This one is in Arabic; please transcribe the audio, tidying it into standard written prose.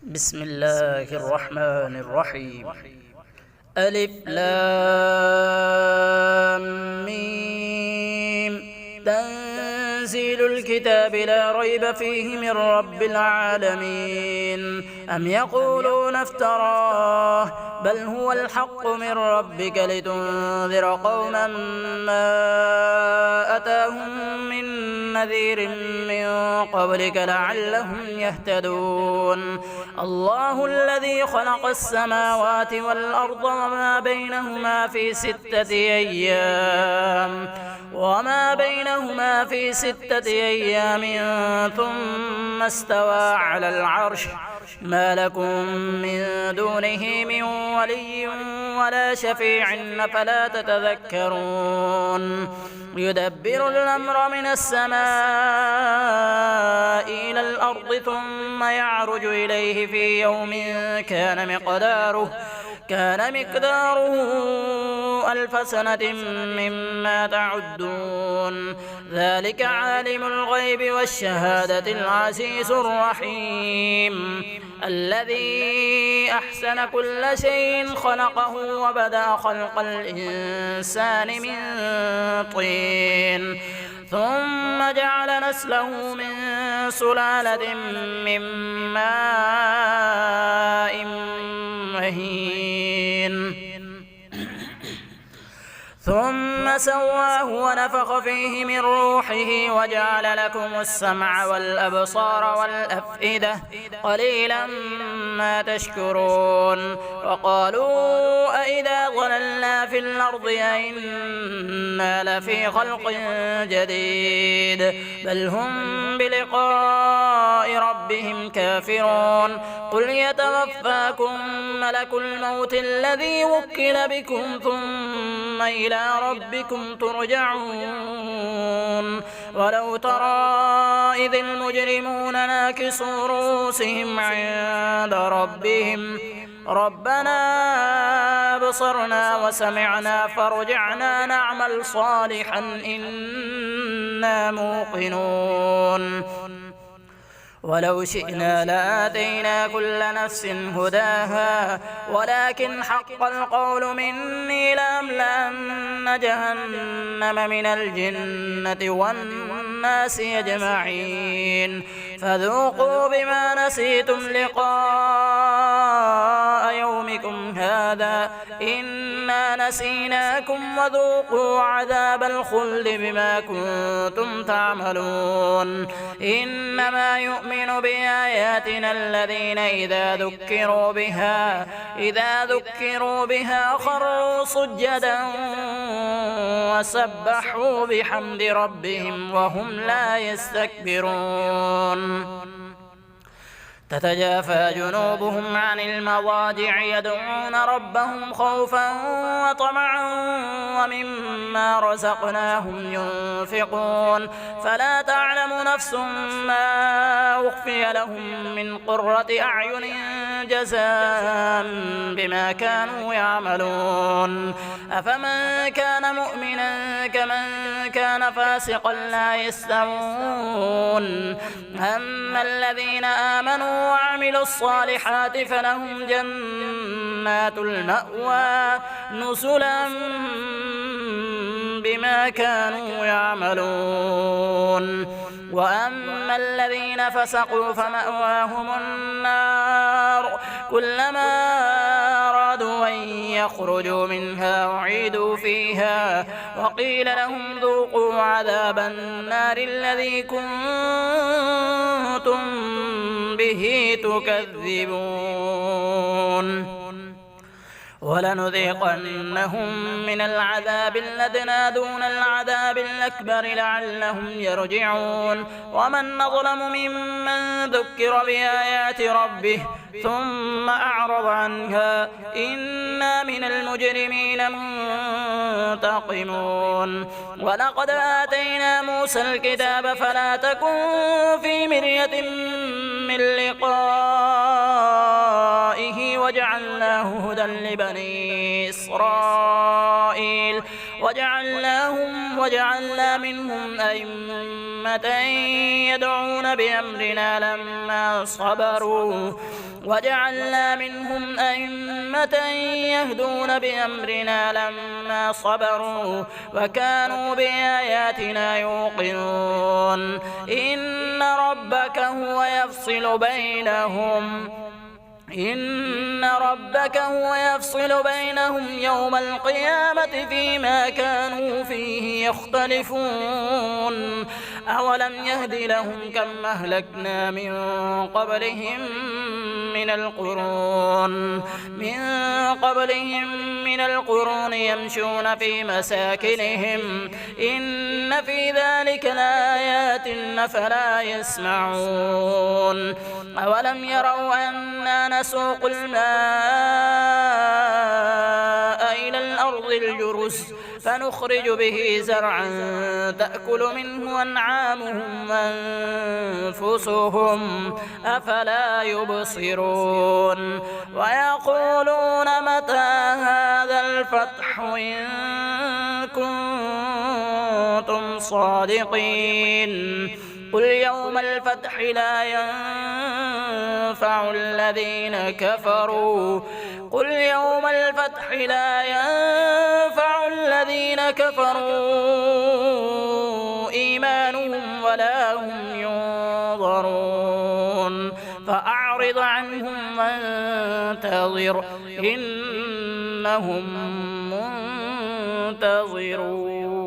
بسم الله الرحمن الرحيم. ألف لام ميم. تنزيل الكتاب لا ريب فيه من رب العالمين. أم يقولون افتراه بل هو الحق من ربك لتنذر قوما ما أتاهم من نذير من قبلك لعلهم يهتدون. الله الذي خلق السماوات والأرض وما بينهما في 6 أيام ثم استوى على العرش. ما لكم من دونه من ولي ولا شفيع فلا تتذكرون. يدبر الأمر من السماء إلى الأرض ثم يعرج إليه في يوم كان مقداره 1000 سنة مما تعدون. ذلك عالم الغيب والشهادة العزيز الرحيم. الذي أحسن كل شيء خلقه وبدأ خلق الإنسان من طين ثم جعل نسله من سلالة من ماء مهين ثم سواه ونفخ فيه من روحه وجعل لكم السمع والأبصار والأفئدة قليلا ما تشكرون. وقالوا أئذا ضللنا في الأرض أئنا لفي خلق جديد بل هم بلقاء ربهم كافرون. قل يتوفاكم ملك الموت الذي وكل بكم ثم إلى ربكم ترجعون. ولو ترى إذ المجرمون ناكسوا رؤوسهم عند ربهم ربنا أبصرنا وسمعنا فارجعنا نعمل صالحا إنا موقنون. ولو شئنا لآتينا كل نفس هداها ولكن حق القول مني لأملأن جهنم من الجنة والناس أجمعين. فذوقوا بما نسيتم لقاء يومكم هذا إنا نسيناكم وذوقوا عذاب الخلد بما كنتم تعملون. إنما يؤمن بآياتنا الذين إذا ذكروا بها خروا سجدا وسبحوا بحمد ربهم وهم لا يستكبرون. تتجافى جنوبهم عن المضاجع يدعون ربهم خوفا وطمعا ومما رزقناهم ينفقون. فلا تعلم نفس ما أخفي لهم من قرة أعين جزاء بما كانوا يعملون. أفمن كان مؤمنا كمن كان فاسقا لا يستوون. أما الذين آمنوا وعملوا الصالحات فلهم جنات المأوى نزلا بما كانوا يعملون. وأما الذين فسقوا فمأواهم النار كلما أرادوا أن يخرجوا منها أعيدوا فيها وقيل لهم ذوقوا عذاب النار الذي كنتم به تكذبون. ولنذيقنهم من العذاب الأدنى دون العذاب الأكبر لعلهم يرجعون. ومن أظلم ممن ذكر بآيات ربه ثم أعرض عنها إنا من المجرمين منتقمون. ولقد آتينا موسى الكتاب فلا تكن في مرية من لقائه وجعلناه هدى لبني إسرائيل وجعلنا منهم أئمة يدعون بأمرنا لما صبروا يهدون بأمرنا لما صبروا وكانوا بآياتنا يوقنون. إن ربك هو يفصل بينهم يوم القيامة فيما كانوا فيه يختلفون. أولم يهد لهم كم أهلكنا من قبلهم من القرون يمشون في مساكنهم إن في ذلك لآيات أفلا يسمعون. أولم يروا أنا نسوق الماء إلى الأرض الجرز فنخرج به زرعا تأكل منه أنعامهم وأنفسهم أفلا يبصرون. ويقولون متى هذا الفتح إن كنتم صادقين. قل يوم الفتح لا ينفع الذين كفروا إيمانهم ولا هم ينظرون. فأعرض عنهم وانتظر إنهم منتظرون.